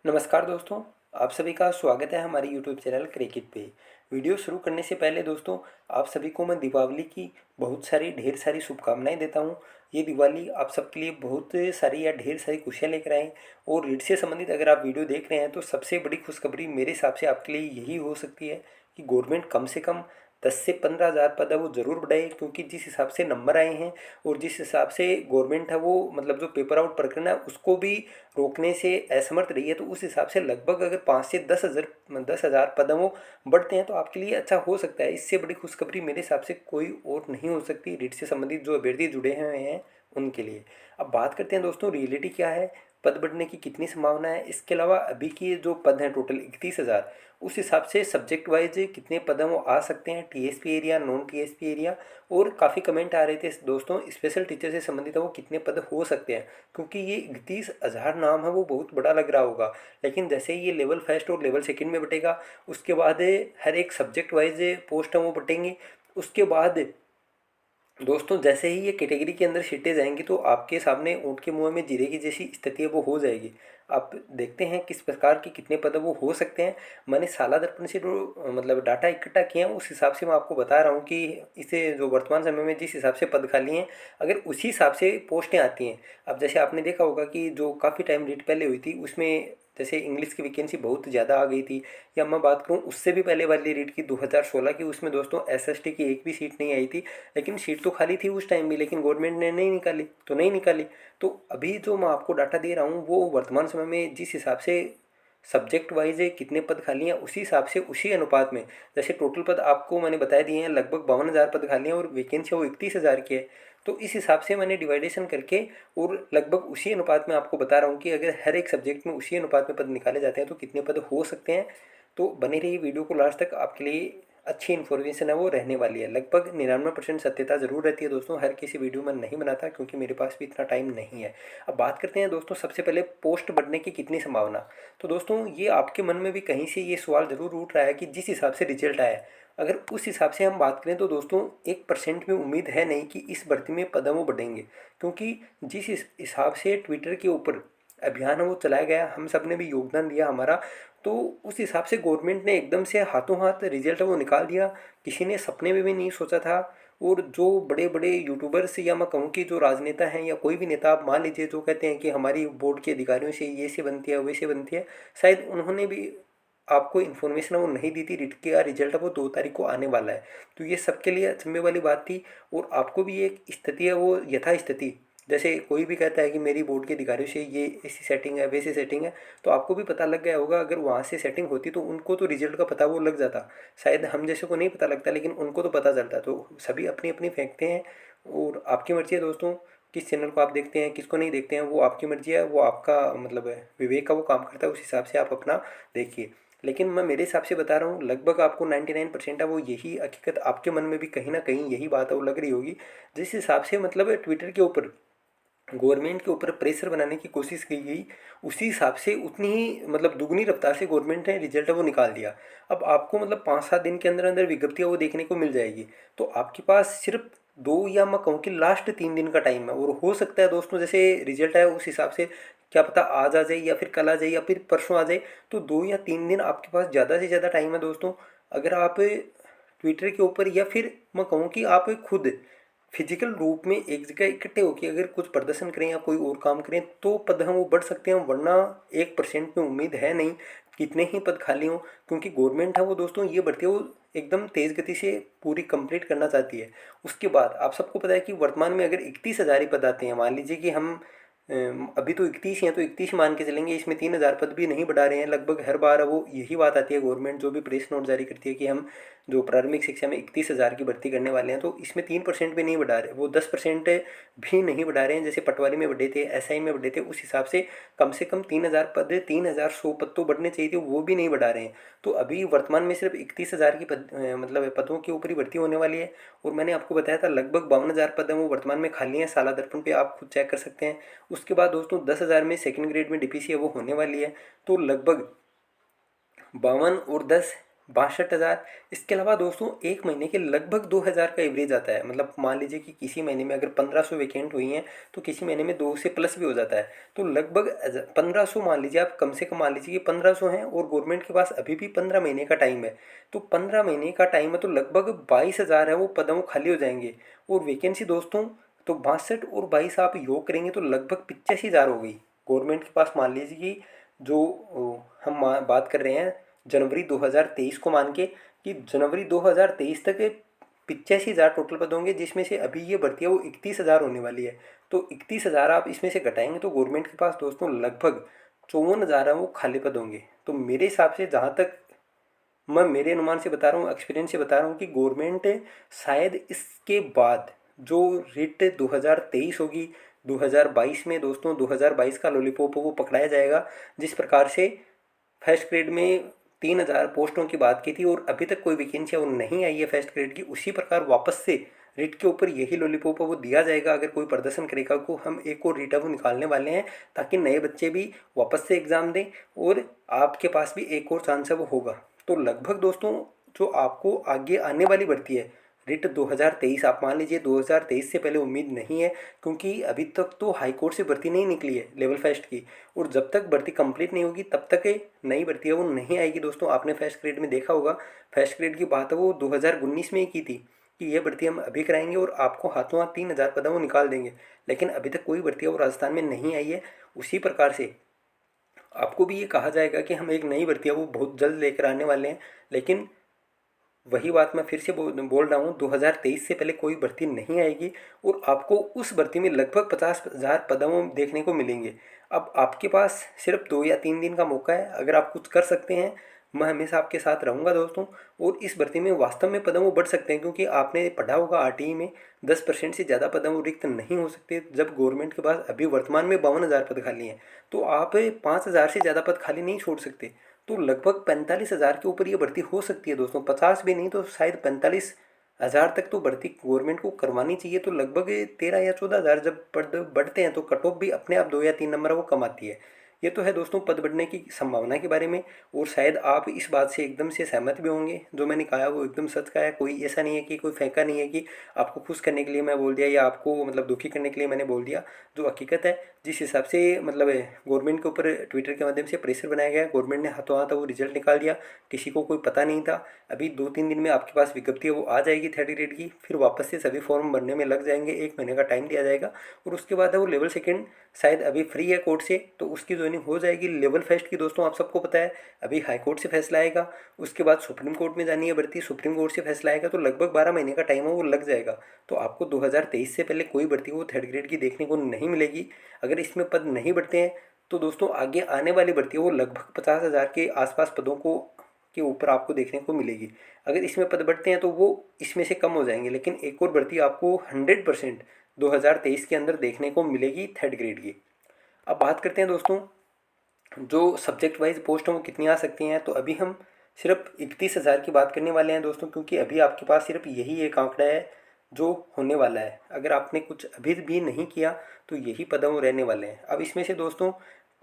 नमस्कार दोस्तों। आप सभी का स्वागत है हमारे यूट्यूब चैनल क्रिकेट पे। वीडियो शुरू करने से पहले दोस्तों, आप सभी को मैं दीपावली की बहुत सारी ढेर सारी शुभकामनाएं देता हूं। ये दिवाली आप सबके लिए बहुत सारी या ढेर सारी खुशियां लेकर आए। और रीड से संबंधित अगर आप वीडियो देख रहे हैं तो सबसे बड़ी खुशखबरी मेरे हिसाब से आपके लिए यही हो सकती है कि गवर्नमेंट कम से कम 10 से 15 हज़ार पद है वो ज़रूर बढ़ाए, क्योंकि जिस हिसाब से नंबर आए हैं और जिस हिसाब से गवर्नमेंट है वो मतलब जो पेपर आउट प्रकरण है उसको भी रोकने से असमर्थ रही है, तो उस हिसाब से लगभग अगर 5 से 10 हज़ार पद वो बढ़ते हैं तो आपके लिए अच्छा हो सकता है। इससे बड़ी खुशखबरी मेरे हिसाब से कोई और नहीं हो सकती रीट से संबंधित जो अभ्यर्थी जुड़े हुए हैं उनके लिए। अब बात करते हैं दोस्तों, रियलिटी क्या है, पद बढ़ने की कितनी संभावना है, इसके अलावा अभी की जो पद हैं टोटल 31 हज़ार, उस हिसाब से सब्जेक्ट वाइज कितने पद हैं वो आ सकते हैं, TSP area, non TSP area. और काफ़ी कमेंट आ रहे थे दोस्तों, स्पेशल टीचर से संबंधित है वो कितने पद हो सकते हैं, क्योंकि ये 31 हज़ार नाम है वो बहुत बड़ा लग रहा होगा। लेकिन जैसे ही ये लेवल फर्स्ट और लेवल सेकंड में बटेगा, उसके बाद हर एक सब्जेक्ट वाइज पोस्ट है वो बटेंगी। उसके बाद दोस्तों जैसे ही ये कैटेगरी के अंदर सीटें जाएंगी तो आपके सामने ऊँट के मुंह में जीरे की जैसी स्थिति है वो हो जाएगी। आप देखते हैं किस प्रकार के कितने पद वो हो सकते हैं। मैंने साला दर्पण से जो मतलब डाटा इकट्ठा किया है उस हिसाब से मैं आपको बता रहा हूँ कि इसे जो वर्तमान समय में जिस हिसाब से पद खाली हैं, अगर उसी हिसाब से पोस्टें आती हैं। अब जैसे आपने देखा होगा कि जो काफ़ी टाइम रीट पहले हुई थी उसमें जैसे इंग्लिश की वैकेंसी बहुत ज़्यादा आ गई थी, या मैं बात करूँ उससे भी पहले वाली रीट की 2016 की, उसमें दोस्तों एसएसटी की एक भी सीट नहीं आई थी। लेकिन सीट तो खाली थी उस टाइम भी, लेकिन गवर्नमेंट ने नहीं निकाली तो नहीं निकाली। तो अभी जो मैं आपको डाटा दे रहा हूँ वो वर्तमान समय में जिस हिसाब से सब्जेक्ट वाइज कितने पद खाली हैं उसी हिसाब से उसी अनुपात में, जैसे टोटल पद आपको मैंने बता दिए हैं लगभग 52 हज़ार पद खाली हैं और वैकेंसी वो 31 हज़ार की है। तो इस हिसाब से मैंने डिवाइडेशन करके और लगभग उसी अनुपात में आपको बता रहा हूँ कि अगर हर एक सब्जेक्ट में उसी अनुपात में पद निकाले जाते हैं तो कितने पद हो सकते हैं। तो बने रहिए वीडियो को लास्ट तक, आपके लिए अच्छी इन्फॉर्मेशन है वो रहने वाली है। लगभग 99% सत्यता ज़रूर रहती है दोस्तों, हर किसी वीडियो में नहीं बनाता क्योंकि मेरे पास भी इतना टाइम नहीं है। अब बात करते हैं दोस्तों सबसे पहले पोस्ट बढ़ने की कितनी संभावना। तो दोस्तों ये आपके मन में भी कहीं से ये सवाल ज़रूर उठ रहा है कि जिस हिसाब से रिजल्ट आया है, अगर उस हिसाब से हम बात करें तो दोस्तों 1% में उम्मीद है नहीं कि इस भर्ती में पदों बढ़ेंगे, क्योंकि जिस हिसाब से ट्विटर के ऊपर अभियान वो चलाया गया, हम सब ने भी योगदान दिया हमारा, तो उस हिसाब से गवर्नमेंट ने एकदम से हाथों हाथ रिजल्ट वो निकाल दिया। किसी ने सपने में भी नहीं सोचा था। और जो बड़े बड़े यूट्यूबर्स या मैं कहूँ कि जो राजनेता हैं या कोई भी नेता आप मान लीजिए जो कहते हैं कि हमारी बोर्ड के अधिकारियों से ये से बनती है वैसे बनती है, शायद उन्होंने भी आपको इन्फॉर्मेशन वो नहीं दी थी रिट का रिजल्ट वो 2 तारीख को आने वाला है। तो ये सबके लिए अचंभे वाली बात थी। और आपको भी एक स्थिति है वो यथा स्थिति, जैसे कोई भी कहता है कि मेरी बोर्ड के अधिकारियों से ये ऐसी सेटिंग है वैसी सेटिंग है, तो आपको भी पता लग गया होगा। अगर वहाँ से सेटिंग होती तो उनको तो रिजल्ट का पता वो लग जाता, शायद हम जैसे को नहीं पता लगता लेकिन उनको तो पता चलता। तो सभी अपनी अपनी फेंकते हैं और आपकी मर्जी है दोस्तों किस चैनल को आप देखते हैं किसको नहीं देखते हैं, वो आपकी मर्जी है, वो आपका मतलब है विवेक का वो काम करता है, उस हिसाब से आप अपना देखिए। लेकिन मैं मेरे हिसाब से बता रहा हूँ लगभग आपको 99% है वो यही हकीकत आपके मन में भी कहीं ना कहीं यही बात है वो लग रही होगी। जिस हिसाब से मतलब ट्विटर के ऊपर गवर्नमेंट के ऊपर प्रेशर बनाने की कोशिश की गई, उसी हिसाब से उतनी ही मतलब दुगनी रफ्तार से गवर्नमेंट ने रिजल्ट वो निकाल दिया। अब आपको मतलब 5-7 दिन के अंदर अंदर विज्ञप्तियाँ वो देखने को मिल जाएगी। तो आपके पास सिर्फ दो या मैं कहूँ कि लास्ट 3 दिन का टाइम है, और हो सकता है दोस्तों जैसे रिजल्ट आया उस हिसाब से क्या पता आज आ जाए या फिर कल आ जाए या फिर परसों आ जाए। तो 2 या 3 दिन आपके पास ज़्यादा से ज़्यादा टाइम है दोस्तों। अगर आप ट्विटर के ऊपर या फिर मैं कहूँ कि आप खुद फिजिकल रूप में एक जगह इकट्ठे होकर अगर कुछ प्रदर्शन करें या कोई और काम करें तो पद हम वो बढ़ सकते हैं, वरना 1% में उम्मीद है नहीं कितने ही पद खाली हों। क्योंकि गवर्नमेंट है वो दोस्तों ये भर्ती वो एकदम तेज़ गति से पूरी कंप्लीट करना चाहती है। उसके बाद आप सबको पता है कि वर्तमान में अगर 31 हज़ार ही पद आते हैं, मान लीजिए कि हम अभी तो 31 हैं तो 31 मान के चलेंगे, इसमें 3 हज़ार पद भी नहीं बढ़ा रहे हैं। लगभग हर बार वो यही बात आती है, गवर्नमेंट जो भी प्रेस नोट जारी करती है कि हम जो प्रारंभिक शिक्षा में 31 हज़ार की भर्ती करने वाले हैं, तो इसमें 3% भी नहीं बढ़ा रहे, वो 10% भी नहीं बढ़ा रहे हैं। जैसे पटवारी में बढ़े थे, एसआई में बढ़े थे, उस हिसाब से कम 3 हज़ार पद, 3,100 पद तो बढ़ने चाहिए थे, वो भी नहीं बढ़ा रहे हैं। तो अभी वर्तमान में सिर्फ 31 हज़ार की मतलब पदों के ऊपर ही भर्ती होने वाली है। और मैंने आपको बताया था लगभग 52 हज़ार पद हैं वो वर्तमान में खाली हैं, साला दर्पण पे आप खुद चेक कर सकते हैं। उसके बाद दोस्तों 10 हज़ार में सेकंड ग्रेड में डीपीसी है वो होने वाली है। तो लगभग 52 और 10 62,000। इसके अलावा दोस्तों एक महीने के लगभग 2,000 का एवरेज आता है। मतलब मान लीजिए कि किसी महीने में अगर 1500 वैकेंट हुई हैं तो किसी महीने में 2 से प्लस भी हो जाता है। तो लगभग 1500 मान लीजिए, आप कम से कम मान लीजिए कि 1500 हैं और गवर्नमेंट के पास अभी भी 15 महीने का टाइम है। तो 15 महीने का टाइम है तो लगभग 22,000 है वो पद वो खाली हो जाएंगे। और वैकेंसी दोस्तों तो 62 और 22 आप योग करेंगे तो लगभग 85,000 हो गई गवर्नमेंट के पास। मान लीजिए कि जो हम बात कर रहे हैं जनवरी 2023 को मान के, कि जनवरी 2023 तक 85,000 टोटल पद होंगे, जिसमें से अभी ये भर्ती है वो 31,000 होने वाली है। तो 31,000 आप इसमें से घटाएंगे तो गवर्नमेंट के पास दोस्तों लगभग 54,000 है वो खाली पद होंगे। तो मेरे हिसाब से, जहाँ तक मैं मेरे अनुमान से बता रहा हूँ, एक्सपीरियंस से बता रहा हूँ, कि गवर्नमेंट शायद इसके बाद जो रिट 2023 होगी 2022 में दोस्तों, 2022 का लॉलीपॉप वो पकड़ाया जाएगा। जिस प्रकार से फर्स्ट ग्रेड में 3,000 पोस्टों की बात की थी और अभी तक कोई वैकेंसी वो नहीं आई है फर्स्ट ग्रेड की, उसी प्रकार वापस से रिट के ऊपर यही लॉलीपॉप वो दिया जाएगा। अगर कोई प्रदर्शन करेगा को हम एक और रिट वो निकालने वाले हैं, ताकि नए बच्चे भी वापस से एग्ज़ाम दें और आपके पास भी एक और चांस है वो होगा। तो लगभग दोस्तों जो आपको आगे आने वाली भर्ती है रिट 2023, आप मान लीजिए 2023 से पहले उम्मीद नहीं है, क्योंकि अभी तक तो हाई कोर्ट से भर्ती नहीं निकली है लेवल फर्स्ट की। और जब तक भर्ती कंप्लीट नहीं होगी तब तक नई भर्ती है वो नहीं आएगी दोस्तों। आपने फर्स्ट ग्रेड में देखा होगा, फर्स्ट ग्रेड की बात है वो 2019 में ही की थी कि ये भर्ती हम अभी कराएंगे और आपको हाथों हाथ 3,000 पद वो निकाल देंगे। लेकिन अभी तक कोई भर्ती है वो राजस्थान में नहीं आई है। उसी प्रकार से आपको भी ये कहा जाएगा कि हम एक नई भर्ती है वो बहुत जल्द लेकर आने वाले हैं। लेकिन वही बात मैं फिर से बोल रहा हूँ, 2023 से पहले कोई भर्ती नहीं आएगी और आपको उस भर्ती में लगभग 50,000 पदों देखने को मिलेंगे। अब आपके पास सिर्फ 2 या 3 दिन का मौका है, अगर आप कुछ कर सकते हैं मैं हमेशा आपके साथ रहूँगा दोस्तों। और इस भर्ती में वास्तव में पदों वो बढ़ सकते हैं, क्योंकि आपने पढ़ा होगा आरटीई में 10% से ज़्यादा पदों वो रिक्त नहीं हो सकते। जब गवर्नमेंट के पास अभी वर्तमान में 52,000 पद खाली हैं तो आप 5,000 से ज़्यादा पद खाली नहीं छोड़ सकते। तो लगभग 45,000 के ऊपर ये भर्ती हो सकती है दोस्तों, 50 भी नहीं तो शायद 45,000 तक तो भर्ती गवर्नमेंट को करवानी चाहिए। तो लगभग 13 या 14,000 जब पद बढ़ते हैं तो कट ऑफ भी अपने आप 2 या 3 नंबर वो कम आती है। ये तो है दोस्तों पद बढ़ने की संभावना के बारे में। और शायद आप इस बात से एकदम से सहमत भी होंगे, जो मैंने कहा वो एकदम सच का है। कोई ऐसा नहीं है कि कोई फेंका नहीं है कि आपको खुश करने के लिए मैं बोल दिया या आपको मतलब दुखी करने के लिए मैंने बोल दिया। जो हकीकत है, जिस हिसाब से मतलब गवर्नमेंट के ऊपर ट्विटर के माध्यम से प्रेशर बनाया गया, गवर्नमेंट ने हाथों हाथ वो रिजल्ट निकाल दिया, किसी को कोई पता नहीं था। अभी 2-3 दिन में आपके पास विज्ञप्ति है वो आ जाएगी थर्ड ग्रेड की, फिर वापस से सभी फॉर्म भरने में लग जाएंगे, 1 महीने का टाइम दिया जाएगा। और उसके बाद है वो लेवल सेकेंड शायद अभी फ्री है कोर्ट से, तो उसकी ज्वाइनिंग हो जाएगी। लेवल फर्स्ट की दोस्तों आप सबको पता है अभी हाई कोर्ट से फैसला आएगा, उसके बाद सुप्रीम कोर्ट में जानी है भर्ती, सुप्रीम कोर्ट से फैसला आएगा, तो लगभग 12 महीने का टाइम है वो लग जाएगा। तो आपको 2023 से पहले कोई भर्ती वो थर्ड ग्रेड की देखने को नहीं मिलेगी। अगर इसमें पद नहीं बढ़ते हैं तो दोस्तों आगे आने वाली भर्ती है वो लगभग 50,000 के आसपास पदों को के ऊपर आपको देखने को मिलेगी। अगर इसमें पद बढ़ते हैं तो वो इसमें से कम हो जाएंगे, लेकिन एक और भर्ती आपको 100% 2023 के अंदर देखने को मिलेगी थर्ड ग्रेड की। अब बात करते हैं दोस्तों जो सब्जेक्ट वाइज पोस्ट हैं वो कितनी आ सकती हैं। तो अभी हम सिर्फ 31,000 की बात करने वाले हैं दोस्तों, क्योंकि अभी आपके पास सिर्फ यही एक आंकड़ा है जो होने वाला है। अगर आपने कुछ अभी भी नहीं किया तो यही पद वो रहने वाले हैं। अब इसमें से दोस्तों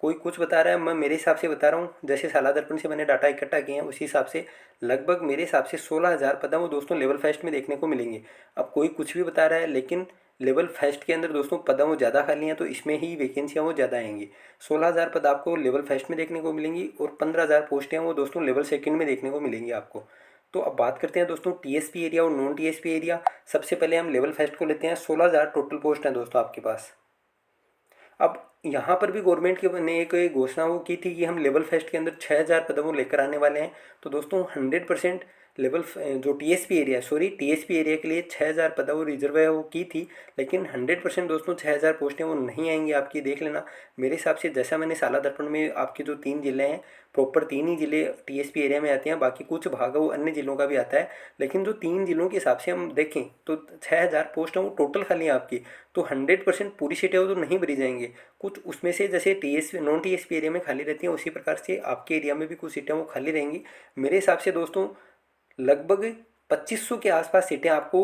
कोई कुछ बता रहा है, मैं मेरे हिसाब से बता रहा हूँ, जैसे साला दर्पण से मैंने डाटा इकट्ठा किए हैं उसी हिसाब से लगभग मेरे हिसाब से 16,000 पद वो दोस्तों लेवल फर्स्ट में देखने को मिलेंगे। अब कोई कुछ भी बता रहा है, लेकिन लेवल फर्स्ट के अंदर दोस्तों पद वो ज़्यादा खाली हैं तो इसमें ही वैकेंसियाँ वो ज़्यादा आएंगी। 16,000 पद आपको लेवल फर्स्ट में देखने को मिलेंगी और 15,000 पोस्टें वो दोस्तों लेवल सेकंड में देखने को मिलेंगी आपको। तो अब बात करते हैं दोस्तों टीएसपी एरिया और नॉन टीएसपी एरिया। सबसे पहले हम लेवल फर्स्ट को लेते हैं। 16,000 टोटल पोस्ट हैं दोस्तों आपके पास। अब यहाँ पर भी गवर्नमेंट के ने एक घोषणा वो की थी कि हम लेवल फर्स्ट के अंदर 6,000 पदों लेकर आने वाले हैं। तो दोस्तों 100% लेवल जो टीएसपी एरिया टीएसपी एरिया के लिए 6,000 पद वो रिजर्व है वो की थी, लेकिन 100% दोस्तों 6,000 पोस्टें वो नहीं आएंगी आपकी, देख लेना। मेरे हिसाब से जैसा मैंने साला दर्पण में आपके जो 3 जिले हैं, प्रॉपर 3 ही जिले टीएसपी एरिया में आते हैं, बाकी कुछ भाग वो अन्य जिलों का भी आता है। लेकिन जो 3 जिलों के हिसाब से हम देखें तो 6,000 पोस्ट हैं वो टोटल खाली हैं आपकी। तो 100% पूरी सीटें वो तो नहीं भरी जाएंगी, कुछ उसमें से जैसे टीएसपी नॉन टीएसपी एरिया में खाली रहती हैं उसी प्रकार से आपके एरिया में भी कुछ सीटें वो खाली रहेंगी। मेरे हिसाब से दोस्तों लगभग 2500 के आसपास सीटें आपको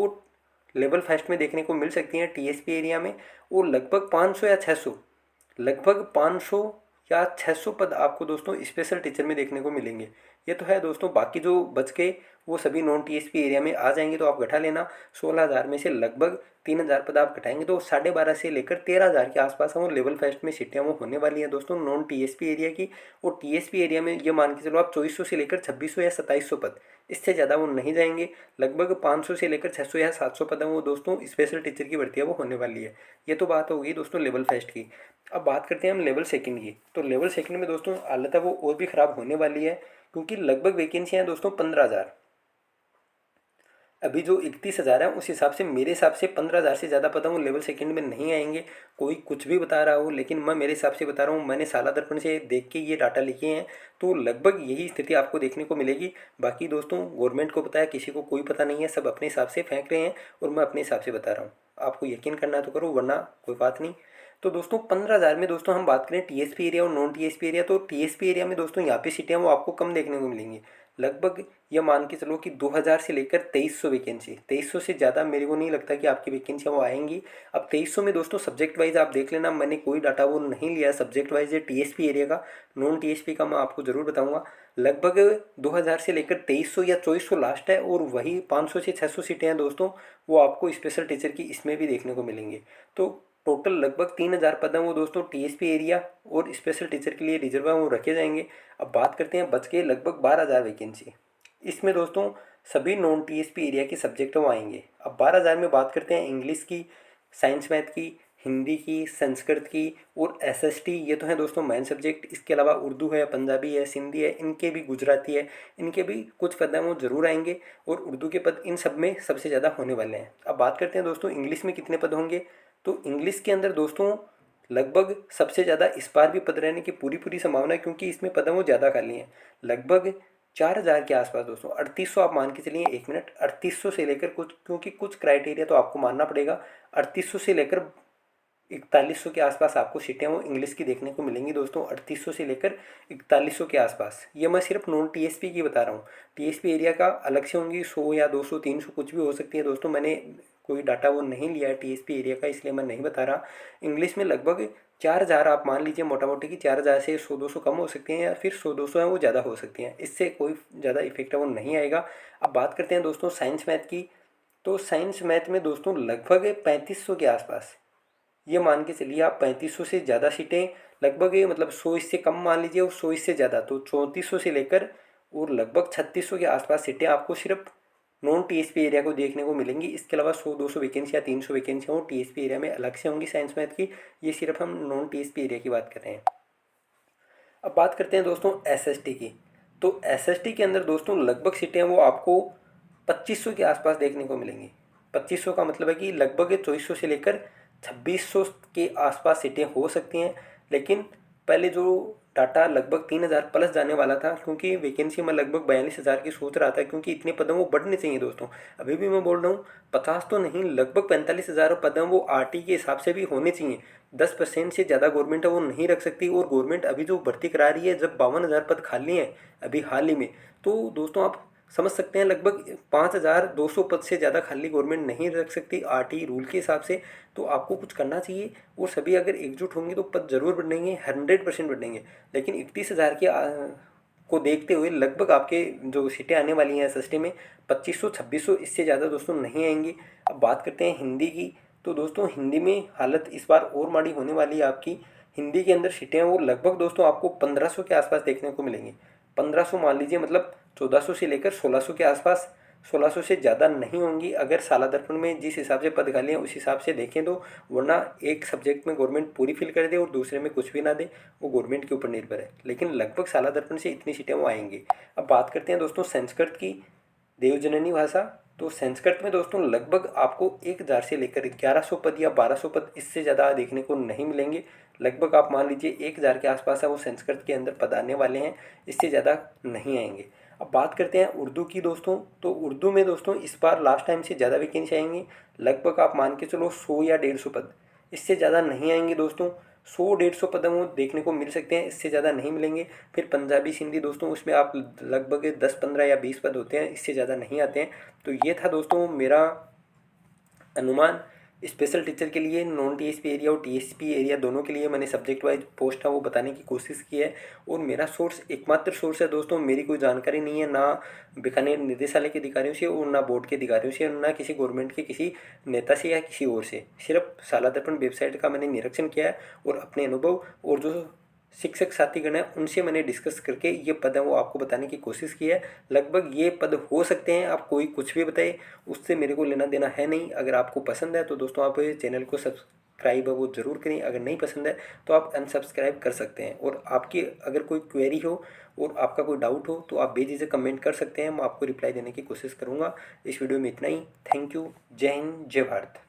लेवल फर्स्ट में देखने को मिल सकती हैं टीएसपी एरिया में, और लगभग 500 या 600, लगभग 500 या 600 पद आपको दोस्तों स्पेशल टीचर में देखने को मिलेंगे। ये तो है दोस्तों, बाकी जो बच के वो सभी नॉन टीएसपी एरिया में आ जाएंगे तो आप घटा लेना। 16,000 में से लगभग 3,000 पद आप घटाएंगे तो 12.5 से लेकर 13,000 के आसपास वो लेवल फेस्ट में सीटें वो होने वाली हैं दोस्तों नॉन टीएसपी एरिया की। और टीएसपी एरिया में ये मान के चलो आप 2400 से लेकर 2600 या 2700 पद, इससे ज़्यादा वो नहीं जाएंगे। लगभग 500 से लेकर 600 या 700 पद हैं वो दोस्तों स्पेशल टीचर की भर्ती है वो होने वाली है। ये तो बात होगी दोस्तों लेवल फर्स्ट की। अब बात करते हैं हम लेवल सेकंड की। तो लेवल सेकंड में दोस्तों हालत है वो और भी ख़राब होने वाली है, क्योंकि लगभग वैकेंसियाँ हैं दोस्तों 15,000। अभी जो 31,000 है उस हिसाब से मेरे हिसाब से 15,000 से ज़्यादा पता हूँ लेवल सेकंड में नहीं आएंगे। कोई कुछ भी बता रहा हो, लेकिन मैं मेरे हिसाब से बता रहा हूँ, मैंने साला दर्पण से देख के ये डाटा लिखे हैं, तो लगभग यही स्थिति आपको देखने को मिलेगी। बाकी दोस्तों गवर्नमेंट को पता है, किसी को कोई पता नहीं है, सब अपने हिसाब से फेंक रहे हैं और मैं अपने हिसाब से बता रहा हूँ। आपको यकीन करना है तो करो, वरना कोई बात नहीं। तो दोस्तों 15,000 में दोस्तों हम बात करें टीएसपी एरिया और नॉन टीएसपी एरिया, तो टीएसपी एरिया में दोस्तों यहाँ पे सीटें वो आपको कम देखने को मिलेंगी। लगभग ये मान के चलो कि 2,000 से लेकर 2,300 वैकेंसी, 2,300 से ज़्यादा मेरे को नहीं लगता कि आपकी वैकेंसियाँ वो आएंगी। अब 2,300 में दोस्तों सब्जेक्ट वाइज आप देख लेना, मैंने कोई डाटा वो नहीं लिया सब्जेक्ट वाइज ये टीएसपी एरिया का। नॉन टीएसपी का मैं आपको ज़रूर बताऊंगा। लगभग 2,000 से लेकर 2,300 या 2,400 लास्ट है, और वही 500 से 600 सीटें हैं दोस्तों वो आपको स्पेशल टीचर की इसमें भी देखने को मिलेंगे। तो टोटल लगभग 3,000 पद हैं वो दोस्तों टीएसपी एरिया और स्पेशल टीचर के लिए रिजर्व है वो रखे जाएंगे। अब बात करते हैं बच के लगभग 12,000 वैकेंसी। इसमें दोस्तों सभी नॉन टीएसपी एरिया के सब्जेक्ट वो आएंगे। अब 12,000 में बात करते हैं इंग्लिश की, साइंस मैथ की, हिंदी की, संस्कृत की और एसएसटी, ये तो है दोस्तों मेन सब्जेक्ट। इसके अलावा उर्दू है, पंजाबी है, सिंधी है, इनके भी गुजराती है, इनके भी कुछ पद हैं वो ज़रूर आएंगे। और उर्दू के पद इन सब में सबसे ज़्यादा होने वाले हैं। अब बात करते हैं दोस्तों इंग्लिश में कितने पद होंगे। तो इंग्लिश के अंदर दोस्तों लगभग सबसे ज़्यादा इस बार भी पद रहने की पूरी पूरी संभावना है, क्योंकि इसमें पद वो ज़्यादा खाली हैं। लगभग 4,000 के आसपास दोस्तों, 3,800 आप मान के चलिए, एक मिनट, 3,800 से लेकर कुछ, क्योंकि कुछ क्राइटेरिया तो आपको मानना पड़ेगा, 3,800 से लेकर 4100 के आसपास आपको सीटें वो इंग्लिश की देखने को मिलेंगी दोस्तों। 3,800 से लेकर 4100 के आसपास। ये मैं सिर्फ नॉन टीएसपी की बता रहा हूँ। टीएसपी एरिया का अलग से होंगी, 100 या 200 300 कुछ भी हो सकती है दोस्तों। मैंने कोई डाटा वो नहीं लिया है टीएसपी एरिया का, इसलिए मैं नहीं बता रहा। इंग्लिश में लगभग 4,000 आप मान लीजिए मोटा मोटी की, 4,000 से 100-200 कम हो सकती हैं, या फिर 100-200 है वो ज़्यादा हो सकती हैं। इससे कोई ज़्यादा इफेक्ट है वो नहीं आएगा। अब बात करते हैं दोस्तों साइंस मैथ की। तो साइंस मैथ में दोस्तों लगभग 3,500 के आसपास, ये मान के चलिए आप 3,500 से ज़्यादा सीटें, लगभग ये मतलब 100 इससे कम मान लीजिए और 100 इससे ज़्यादा, तो 3,400 से लेकर और लगभग 3,600 के आसपास सीटें आपको सिर्फ नॉन टीएसपी एरिया को देखने को मिलेंगी। इसके अलावा 100-200 वैकेंसी या 300 वैकेंसियाँ वो टीएसपी एरिया में अलग से होंगी साइंस मैथ की। ये सिर्फ हम नॉन टीएसपी एरिया की बात कर रहे हैं। अब बात करते हैं दोस्तों एसएसटी की। तो एसएसटी के अंदर दोस्तों लगभग सीटें वो आपको 2,500 के आसपास देखने को मिलेंगी। 2,500 का मतलब है कि लगभग 2,400 से लेकर 2,600 के आसपास सीटें हो सकती हैं। लेकिन पहले जो डाटा लगभग 3,000 प्लस जाने वाला था, क्योंकि वैकेंसी मैं लगभग 42,000 की सोच रहा था, क्योंकि इतने पद वो बढ़ने चाहिए दोस्तों। अभी भी मैं बोल रहा हूँ 50 तो नहीं, लगभग 45,000 पद वो आरटी के हिसाब से भी होने चाहिए। 10% से ज़्यादा गवर्नमेंट है वो नहीं रख सकती। और गवर्नमेंट अभी जो भर्ती करा रही है, जब 52,000 पद खाली हैं अभी हाल ही में, तो दोस्तों आप समझ सकते हैं लगभग 5,200 पद से ज़्यादा खाली गवर्नमेंट नहीं रख सकती आरटी रूल के हिसाब से। तो आपको कुछ करना चाहिए, और सभी अगर एकजुट होंगे तो पद जरूर बढ़ेंगे, 100% बढ़ेंगे। लेकिन 31,000 के को देखते हुए लगभग आपके जो सीटें आने वाली हैं एसएसटी में 2,500-2,600, इससे ज़्यादा दोस्तों नहीं आएंगी। अब बात करते हैं हिंदी की। तो दोस्तों हिंदी में हालत इस बार और माड़ी होने वाली है आपकी। हिंदी के अंदर सीटें वो लगभग दोस्तों आपको 1,500 के आसपास देखने को मिलेंगी। 1,500 मान लीजिए, मतलब 1,400 से लेकर 1,600 के आसपास। 1,600 से ज़्यादा नहीं होंगी अगर साला दर्पण में जिस हिसाब से पद खाली हैं उस हिसाब से देखें तो। वरना एक सब्जेक्ट में गवर्नमेंट पूरी फिल कर दे और दूसरे में कुछ भी ना दे, वो गवर्नमेंट के ऊपर निर्भर है। लेकिन लगभग साला दर्पण से इतनी सीटें वो आएंगी। अब बात करते हैं दोस्तों संस्कृत की, देवजननी भाषा। तो संस्कृत में दोस्तों लगभग आपको 1,000 से लेकर 1,100 पद या 1,200 पद, इससे ज़्यादा देखने को नहीं मिलेंगे। लगभग आप मान लीजिए 1,000 के आसपास है वो संस्कृत के अंदर पद आने वाले हैं, इससे ज़्यादा नहीं आएंगे। अब बात करते हैं उर्दू की दोस्तों। तो उर्दू में दोस्तों इस बार लास्ट टाइम से ज़्यादा वैकेंसी आएंगी। लगभग आप मान के चलो 100 या 150 पद, इससे ज़्यादा नहीं आएंगे दोस्तों। 100-150 पद वो देखने को मिल सकते हैं, इससे ज़्यादा नहीं मिलेंगे। फिर पंजाबी सिंधी दोस्तों, उसमें आप लगभग 10-15 या 20 पद होते हैं, इससे ज़्यादा नहीं आते हैं। तो ये था दोस्तों मेरा अनुमान स्पेशल टीचर के लिए नॉन टीएसपी एरिया और टीएसपी एरिया दोनों के लिए मैंने सब्जेक्ट वाइज पोस्ट है वो बताने की कोशिश की है। और मेरा सोर्स एकमात्र सोर्स है दोस्तों, मेरी कोई जानकारी नहीं है ना बीकानेर निदेशालय के अधिकारियों से और ना बोर्ड के अधिकारियों से और ना किसी गवर्नमेंट के किसी नेता से या किसी और से। सिर्फ शाला दर्पण वेबसाइट का मैंने निरीक्षण किया है और अपने अनुभव और जो शिक्षक साथीगण हैं उनसे मैंने डिस्कस करके ये पद है वो आपको बताने की कोशिश की है। लगभग ये पद हो सकते हैं, आप कोई कुछ भी बताए उससे मेरे को लेना देना है नहीं। अगर आपको पसंद है तो दोस्तों आप चैनल को सब्सक्राइब है वो ज़रूर करें, अगर नहीं पसंद है तो आप अनसब्सक्राइब कर सकते हैं। और आपकी अगर कोई क्वेरी हो और आपका कोई डाउट हो तो आप बेझिझक कमेंट कर सकते हैं, मैं आपको रिप्लाई देने की कोशिश करूँगा। इस वीडियो में इतना ही। Thank you. जय हिंद, जय भारत।